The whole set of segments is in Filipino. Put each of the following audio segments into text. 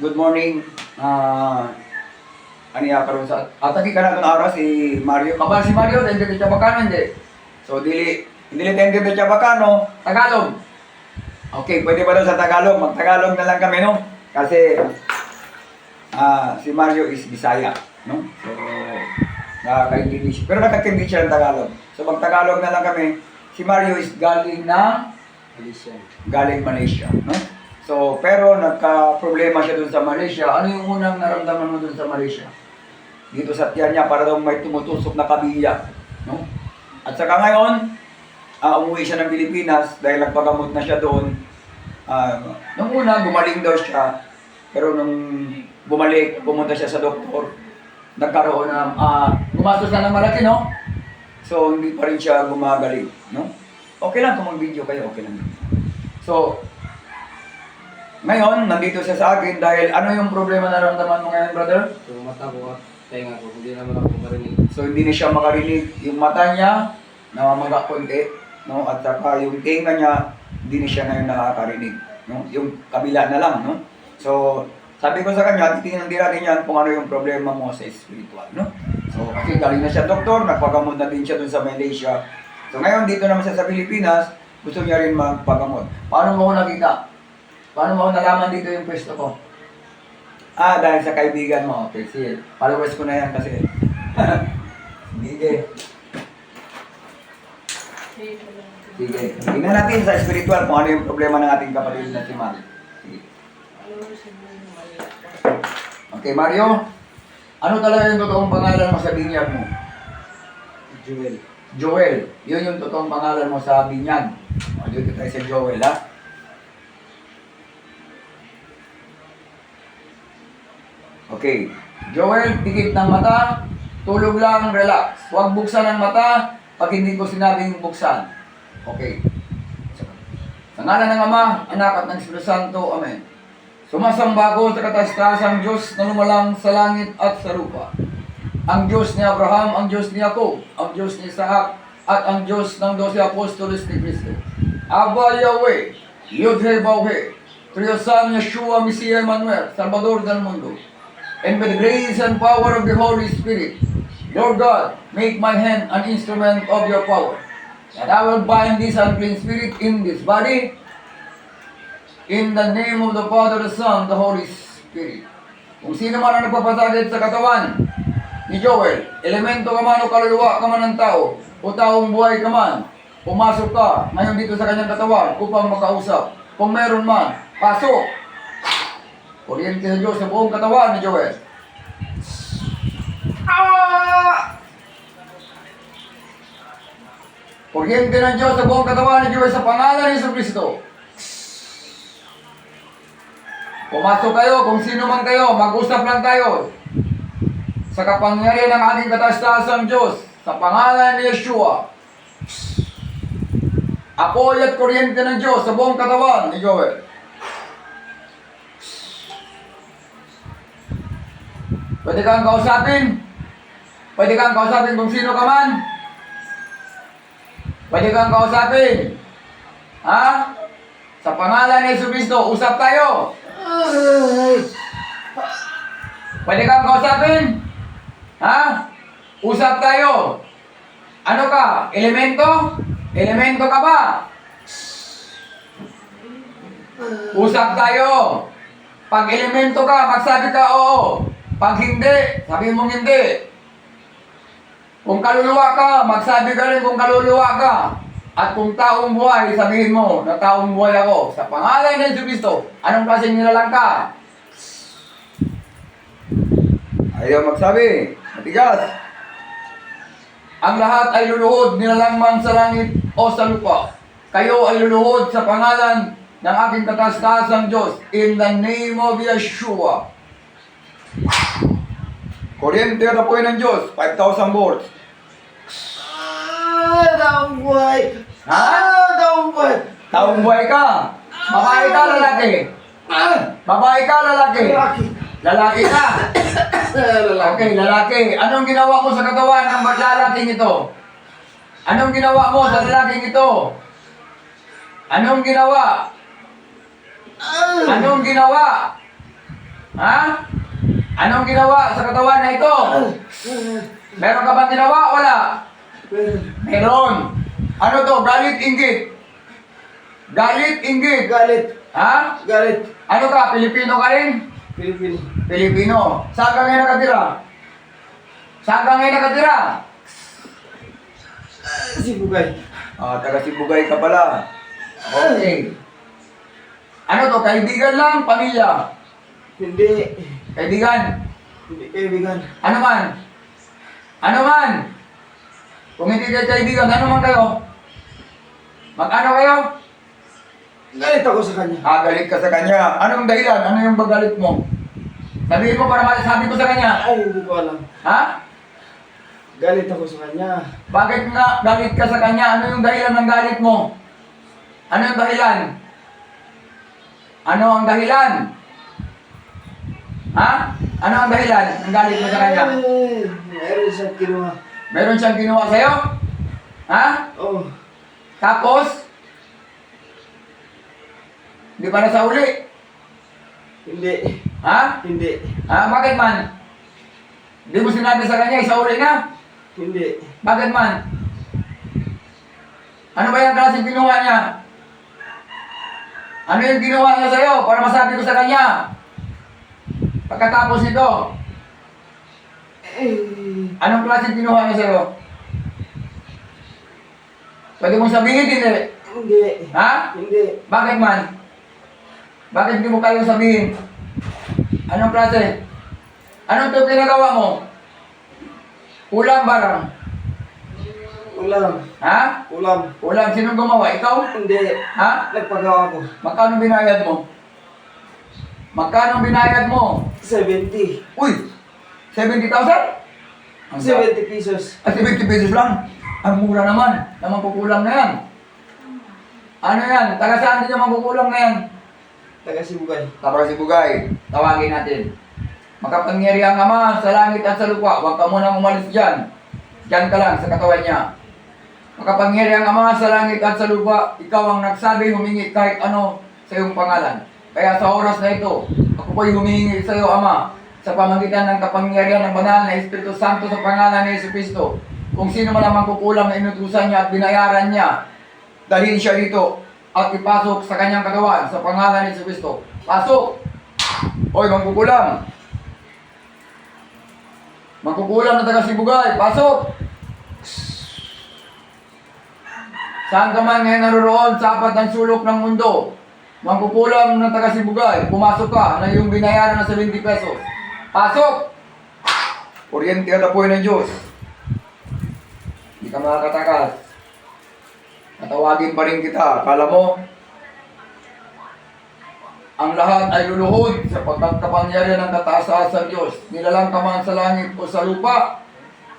Good morning. Ano ya karon sa atagi ka na itong araw si Mario. Kapal si Mario, tende de Chabacano hindi. So dili tende de Chabacano, Tagalog. Okay, pwede ba daw sa Tagalog? Mag-Tagalog na lang kami, no? Kasi si Mario is Bisaya, no? So nakakaintindi siya. Pero nakakaintindi siya ng Tagalog. So mag-Tagalog na lang kami. Si Mario is galing ng Malaysia. galing Malaysia, no? So, pero nagka-problema siya dun sa Malaysia. Ano yung unang naramdaman mo dun sa Malaysia? Dito sa tiyan niya, para daw may tumutusok na kabiya, no? At saka ngayon, umuwi siya ng Pilipinas dahil nagpagamot na siya doon. Nung una, gumaling daw siya. Pero nung bumalik, pumunta siya sa doktor, nagkaroon ng, gumastos na ng malaki, no? So, hindi pa rin siya gumagaling, no? Okay lang kung mag-video kayo, okay lang. So, ngayon, nandito siya sa akin dahil ano yung problema na naramdaman mo ngayon, brother? Yung mata ko at tenga ko, hindi naman ako marinig. So, hindi na siya makarinig. Yung mata niya, namamaga konti, no? At saka yung tenga niya, hindi na siya ngayon nakakarinig, no? Yung kabila na lang, no? So, sabi ko sa kanya, titingnan din natin yan kung ano yung problema mo sa spiritual, no? So, kasi galing na siya doktor, nagpagamot na din siya dun sa Malaysia. So, ngayon dito naman siya sa Pilipinas, gusto niya rin magpagamot. Paano mo ko nakita? Paano mo nalaman dito yung pwesto ko? Dahil sa kaibigan mo. Okay, sige. Followers ko na yan kasi. Sige. Sige. Tingnan natin sa spiritual kung ano yung problema ng ating kapatid na si Mario. Sige. Okay, Mario. Ano talaga yung totoong pangalan mo sa binyag mo? Jewel. Joel. Yun yung totoong pangalan mo sa binyag. O, dito tayo sa Joel, ha? Okay. Joel, pikit ng mata, tulog lang, relax. Huwag buksan ang mata pag hindi ko sinabing buksan. Okay. Sa ngalan ng Ama, Anak at ng Espiritu Santo. Amen. Sumasamba ko sa katastasang Diyos na lumalang sa langit at sa lupa. Ang Diyos ni Abraham, ang Diyos ni Jacob, ang Diyos ni Isaac, at ang Diyos ng 12 Apostolos ni Cristo. Abba Yahweh, Yod-He-Bawhe, Triyosan Yeshua Messiah Emmanuel, Salvador del mundo. And by the grace and power of the Holy Spirit, Lord God, make my hand an instrument of your power, that I will bind this unclean spirit in this body, in the name of the Father, the Son, the Holy Spirit. Kung sino man ang nagpapasakit sa katawan ni Joel, elemento ka man o kaluluwa ka man ng tao, o taong buhay ka man, pumasok ka ngayon dito sa kanyang katawan upang makausap. Kung meron man, pasok! Kuryente ng Diyos sa buong katawan ni Joel. Kuryente ng Diyos sa buong katawan ni Joel sa pangalan ni Jesucristo. Pumasok kayo, kung sino man kayo, mag-usap lang tayo. Sa kapangyarihan ng ating katastasang Diyos, sa pangalan ni Yeshua. Apoy at kuryente ng Diyos sa buong katawan ni Joel. Pwede kang kausapin. Pwede kang kausapin kung sino ka man. Pwede kang kausapin. Ha? Sa pangalan ni Jesucristo, usap tayo. Pwede kang kausapin. Ha? Usap tayo. Ano ka? Elemento? Elemento ka ba? Usap tayo. Pag elemento ka, magsabi ka oo. Pag hindi, sabihin mong hindi. Kung kaluluwa ka, magsabi ka rin kung kaluluwa ka. At kung taong buhay, sabihin mo na taong buhay ako. Sa pangalan ng Jesucristo, anong klaseng nilalang ka? Ayaw magsabi. Matigas. Ang lahat ay luluhod, nilalang man sa langit o sa lupa. Kayo ay luluhod sa pangalan ng aking katastasang Diyos. In the name of Yeshua. Kuryente at apoy ng Diyos, 5,000 volts. Taong buhay! Ha? Taong buhay! Taong buhay ka. Babae ka, lalaki. Babae ka, lalaki. Lalaki ka. Okay, lalaki. Anong ginawa mo sa katawan ng lalaking ito? Anong ginawa mo sa lalaking ito? Anong ginawa? Anong ginawa? Ha? Anong ginawa sa katawan na ito? Meron ka bang ginawa? Wala. Meron. Ano to? Galit, inggit. Galit, inggit. Galit. Ha? Galit. Ano ka? Pilipino ka rin? Pilipino. Pilipino. Saan ka ngayon nakatira? Saan ka ngayon nakatira? Sibugay. Ah, taga Sibugay ka pala. Okay. Ano to? Kaibigan lang? Pamilya? Hindi. Kaibigan? Hindi kaibigan. Ano man? Ano man? Kung hindi kayo kaibigan, ano man kayo? Mag-ano kayo? Galit ako sa kanya. Ah, galit ka sa kanya. Anong dahilan? Ano yung bagalit mo? Sabihin mo para masasabi ko sa kanya. Ay, hindi ko alam. Ha? Galit ako sa kanya. Bakit nga galit ka sa kanya? Ano yung dahilan ng galit mo? Ano yung dahilan? Ano ang dahilan? Ha? Ano ang dahilan ng galit mo sa kanya? Ay, meron siyang kinuha. Meron siyang ginawa sa'yo? Ha? Oh, Tapos? Hindi pa na sa uli? hindi. Ha? Hindi. Ha? Bakit man? Hindi mo sinabi sa kanya, isauli na? Hindi. Bakit man? Ano ba yung klaseng ginawa niya? Ano yung ginawa niya sa'yo para masabi ko sa kanya? Pagkatapos nito, Eh, anong klaseng ginawa niya sa'yo? Pwede mong sabihin, hindi. Hindi. Ha? Hindi. Bakit man? Bakit hindi mo kayong sabihin? Anong klase? Anong ito ginagawa mo? Ulam barang. Ulam. Ha? Ulam. Ulam, sinong gumawa? Ikaw? Hindi. Ha? Nagpagawa ko. Magkano binayad mo? Magkano binayad mo? 70. Uy! 70,000? Ang sa- 70 pesos. 70 pesos lang. Ang mura naman. Naman kukulang na yan. Ano yan? Taga saan din yung magkukulang na yan? Taga Sibugay. Tapos si Bugay, tawagin natin. Makapangyarihan Ama sa langit at sa lupa, huwag ka munang umalis dyan. Dyan ka lang sa katawan niya. Makapangyarihan Ama sa langit at sa lupa, ikaw ang nagsabi humingi kahit ano sa iyong pangalan. Kaya sa oras na ito, ako po'y humingi sa iyo Ama, sa pamagitan ng kapangyarihan ng banal na Espiritu Santo sa pangalan ni Jesucristo. Kung sino man ang mangkukulang na inutusan niya at binayaran niya, dalhin siya dito at ipasok sa kanyang katawan sa pangalan ni Jesucristo. Pasok! Oy, mangkukulang! Mangkukulang na taga Sibugay, pasok! Saan ka man ngayon naroon sa apat ng sulok ng mundo, mangkukulang na taga Sibugay, pumasok ka na yung binayaran na 70 pesos. Pasok! Kuryente at apoy ng Diyos. Hindi ka makakatakas. Natawagin pa rin kita. Akala mo, ang lahat ay luluhod sa pagkakapangyarihan ng kataas-taas ng Diyos. Nilalang ka man sa langit o sa lupa,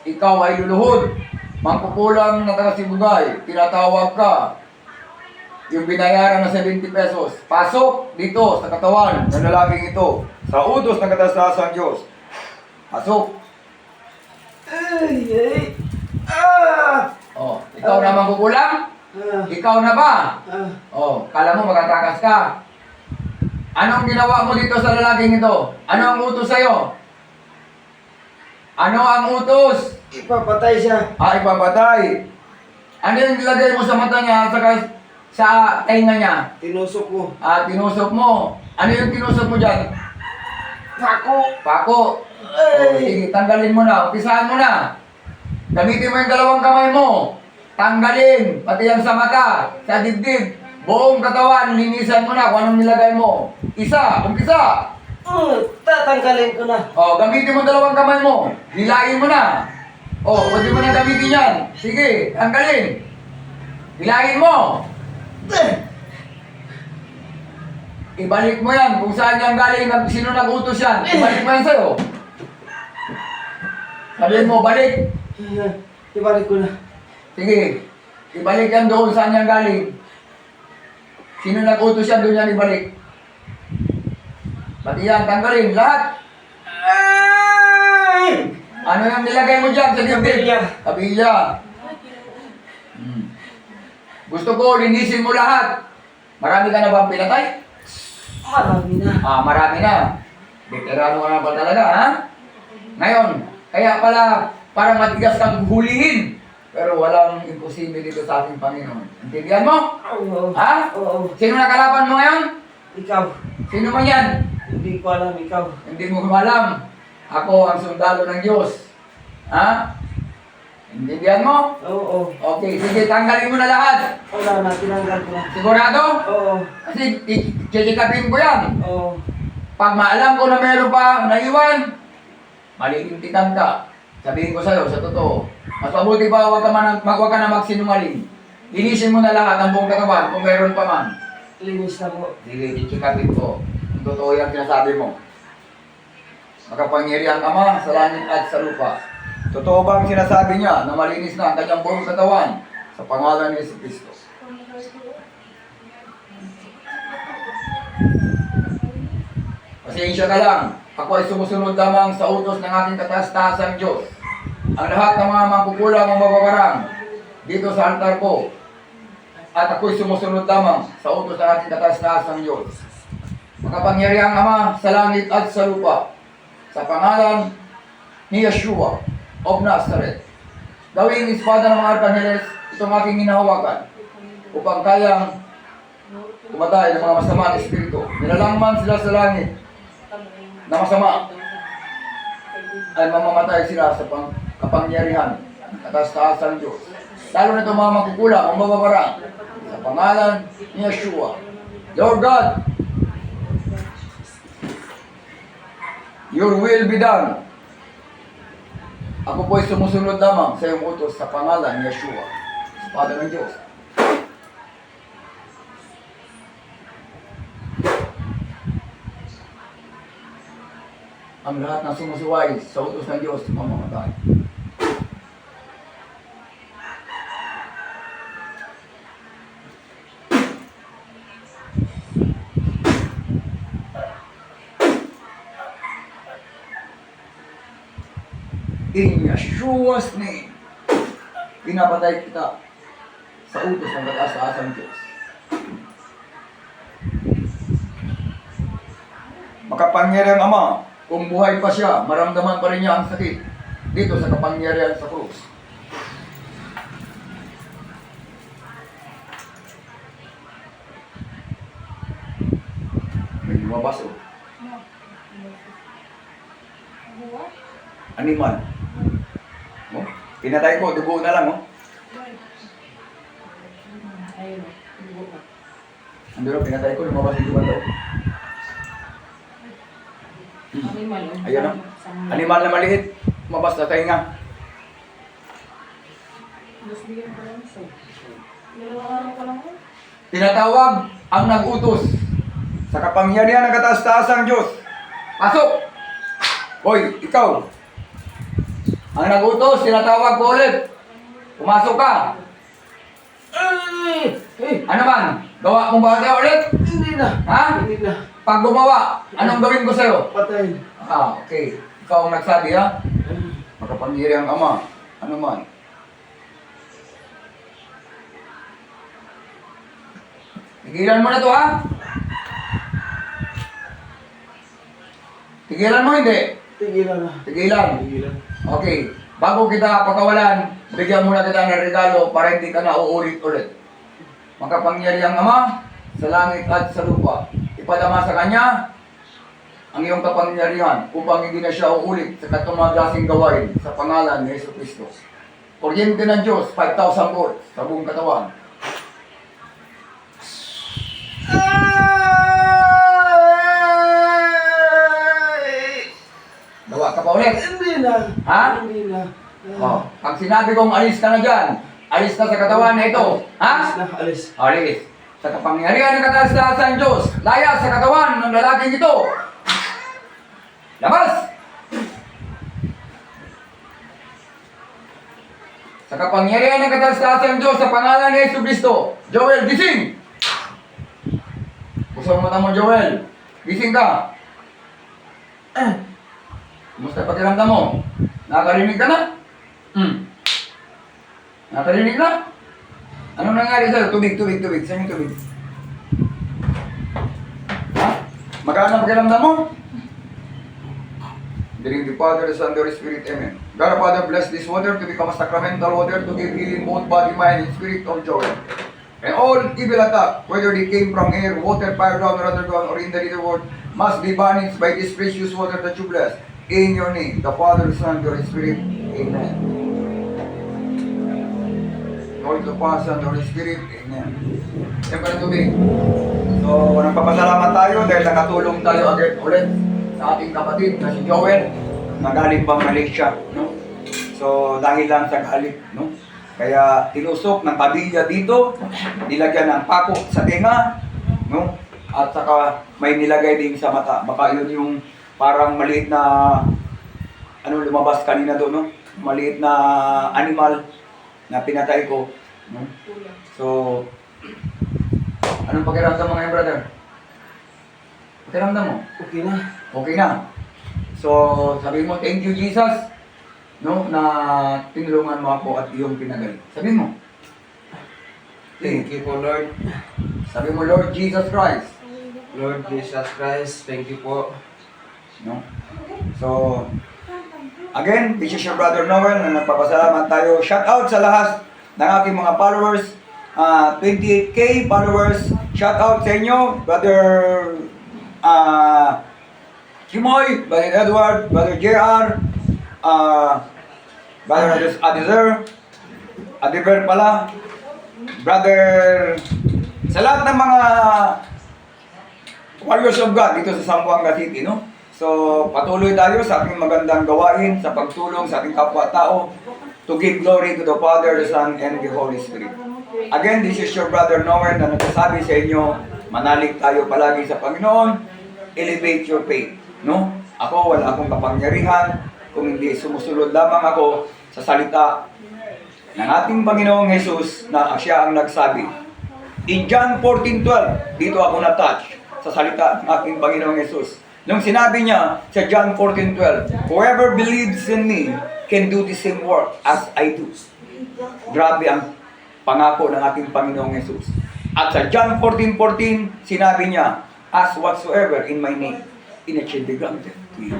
ikaw ay luluhod. Mangkukulang na taga Sibugay, tinatawag ka. Yung binayaran na 70 pesos, pasok dito sa katawan ng lalaking ito. Sa utos ng kataas-taas ng Diyos. Pasok. Ay, ay. Ah! Oh, ikaw na mangkukulang? Ah! Ikaw na ba? Ah! Oh, kala mo magtatakas ka. Anong ginawa mo dito sa lalaking ito? Ano ang utos sa'yo? Ano ang utos? Ipapatay siya. Ah, ipapatay. Ano yung nilagay mo sa mata niya at sa tenga niya? Tinusok ko. Ah, tinusok mo. Ano yung tinusok mo dyan? Pako! Pako. Oh, sige, tanggalin mo na. Umpisahan mo na. Gamitin mo yung dalawang kamay mo. Tanggalin. Pati yan sa mata, sa dibdib. Buong katawan, linisan mo na kung anong nilagay mo. Isa, umpisa. Tatanggalin ko na. Oh, gamitin mo dalawang kamay mo. Hilain mo na. Oh, pwede mo na gamitin yan. Sige, tanggalin. Hilain mo. Ibalik mo yan. Kung saan yan galing, sino nag-utos yan. Ibalik mo yan sa'yo. Sabihin mo, balik. Ibalik ko na. Sige. Ibalik yan doon saan yan galing. Sino nag-utos yan, doon yan ibalik. Pati yan, tanggalin. Lahat. Ay! Ano yung nilagay mo dyan sa dibdib? Kabilya. Kabilya. Gusto ko, linisin mo lahat. Marami ka na ba pinatay? Marami na. Ah, marami na. Veterano ka na pa talaga, ha? Ngayon, kaya pala, parang matigas kang hulihin. Pero walang imposible dito sa ating Panginoon. Intindihan mo? Oo. Ha? Oo. Sino nakalaban mo ngayon? Ikaw. Sino man yan? Hindi ko alam ikaw. Hindi mo alam. Ako ang sundalo ng Diyos. Ha? Intindihan mo? Oo. Okay, sige, tanggalin mo na lahat. Wala na, tinanggal ko na. Sigurado? Oo. Kasi chichikapin ko yan. Oo. Pag maalam ko na meron pa naiwan, malilintikan ka. Sabihin ko sa'yo, sa totoo. Mas mabuti pa, huwag ka na magsinungaling. Linisin mo na lahat ang buong katawan kung meron pa man. Linis na po. Sige, chichikapin ko. Kung totoo yung sinasabi mo. Makapangyarihan Ama sa langit at sa lupa. Totoo ba ang sinasabi niya na malinis na ang kanyang buong katawan sa pangalan ni Jesucristo? Pasensya ka lang. Ako ay sumusunod lamang sa utos ng ating kataas-taasang Diyos. Ang lahat ng mga mangkukulang ang mababarang dito sa altar ko. At ako'y sumusunod lamang sa utos ng ating kataas-taasang Diyos. Makapangyarihang Ama sa langit at sa lupa. Sa pangalan ni Yeshua of Nazareth. Gawing espada ng mga arkangeles itong aking hinahawakan upang kayang umatay ng mga masama na espiritu. Nilalangman sila sa langit na masama ay mamamatay sila sa kapangyarihan ng kataas-taasang Diyos. Lalo na itong mga magkukulang o mababarang sa pangalan ni Yeshua. Lord God, your will be done. Ako po'y sumusunod lamang sa iyong utos sa pangalan ni Yeshua, Espada ng Diyos. Ang lahat ng sumusuway sa utos ng Diyos, mamamatay. In Yeshua's name, pinapatay kita sa utos ng kataas-taasang Diyos. Makapangyarihang Ama, kung buhay pa siya, maramdaman pa rin niya ang sakit dito sa kapangyarihan sa krus. May lumabas o. Animal. Oh, pinatay ko, dugo na lang, oh. Andun, pinatay ko, lumabas yung dugo daw. Ayan o. Animal na maliit. Mabas na tayo nga. Tinatawag ang nag-utos sa kapangyarihan ng kataas-taasang Diyos. Pasok! Hoy, ikaw! Ang nag-utos, tinatawag ko ulit. Pumasok ka. Ano man? Gawa mong bagay ulit? Hindi na. Ha? Hindi na. Pag gumawa, anong gawin ko sa'yo? Patayin. Okay. Ikaw ang nagsabi, ha? Makapangyarihang Ama. Ano man? Tigilan mo na to, ha? Tigilan mo, hindi? Tigilan na. Tigilan. Tigilan. Okay. Bago kita pakawalan, bigyan muna kita ng regalo para hindi ka na uulit-ulit. Makapangyarihang Ama, sa langit at sa lupa, ipadama sa Kanya ang iyong kapangyarihan upang hindi na siya uulit sa katumagasing gawain sa pangalan ni Jesucristo. Kuryente ng Diyos, 5,000 volts sa buong katawan. Gawa ka pa ulit. Hindi na. Ha? Hindi na. Oh, pag sinabi kong alis ka na dyan, alis ka sa katawan na ito. Ha? Alis na. Alis. Alis. Sa kapangyarihan ng kataas-taasang Diyos, laya sa katawan ng lalaking ito. Labas! Sa kapangyarihan ng kataas-taasang Diyos, sa pangalan ni Jesucristo, Joel, gising! Pusong mata mo, Joel. Gising ka. Kumusta pakiramdam mo? Nakakarinig ka na? Nakakarinig na? Anong nangyari sa'yo? Tubig. Saan yung tubig? Ha? Magkano ang pakiramdam mo? In the name of the Father, the Son, the Holy Spirit. Amen. God the Father, bless this water to become a sacramental water to give healing both body, mind, and spirit of joy. And all evil attack, whether they came from air, water, fire, ground, or underground, or in the little world, must be banished by this precious water that you bless. In your name, the Father, the Son, the Holy Spirit. Amen. Glory to the Father, Son, the Holy Spirit. Amen. Yan pa ng tubig. So, nagpapasalamat tayo dahil nakatulong tayo agad ulit sa ating kapatid na si Joel na galing pang Malaysia, no? So, dahil lang sa galit, no? Kaya tinusok ng kabilya dito, nilagyan ng pako sa tenga, no? At saka may nilagay din sa mata. Baka yun yung parang maliit na ano lumabas kanina doon, no? Maliit na animal na pinatay ko, no? So, anong pakiramdam mo ngayon, brother? Pakiramdam mo? Okay na. Okay na. So, sabi mo, thank you, Jesus, no, na tinulungan mo ako at iyong pinagaling. Sabi mo. Thank you po, Lord. Sabi mo, Lord Jesus Christ. Lord Jesus Christ, thank you po. No? So, again, this is your brother Noel na nagpapasalamat tayo. Shout out sa lahat ng aking mga followers. 28K followers. Shout out sa inyo, brother Kimoy, brother Edward, brother JR, brother Adiver pala, brother, sa lahat ng mga warriors of God dito sa Zamboanga City, no? So, patuloy tayo sa ating magandang gawain, sa pagtulong sa ating kapwa-tao to give glory to the Father, the Son, and the Holy Spirit. Again, this is your brother Noel na nagsasabi sa inyo, manalig tayo palagi sa Panginoon, elevate your faith, no? Ako, wala akong kapangyarihan kung hindi sumusunod lamang ako sa salita ng ating Panginoong Jesus na siya ang nagsabi. In John 14:12, dito ako na-touch sa salita ng ating Panginoong Jesus. Nung sinabi niya sa John 14:12, whoever believes in me can do the same work as I do. Grabe ang pangako ng ating Panginoong Jesus. At sa John 14:14, sinabi niya, ask whatsoever in my name, in it shall be granted to you.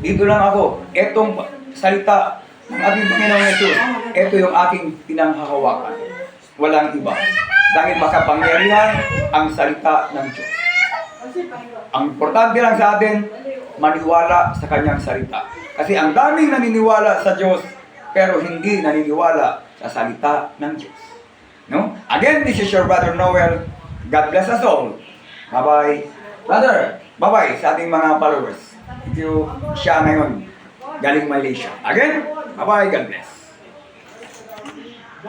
Dito lang ako, etong salita ng ating Panginoong Jesus, ito yung aking pinanghahawakan. Walang iba. Dahil makapangyarihan ang salita ng Diyos. Ang importante lang sa atin, maniwala sa kanyang salita. Kasi ang daming naniniwala sa Diyos, pero hindi naniniwala sa salita ng Diyos. No? Again, this is your brother Noel. God bless us all. Bye-bye. Brother, bye-bye sa ating mga followers. Thank you. Siya ngayon, galing Malaysia. Again, bye-bye. God bless.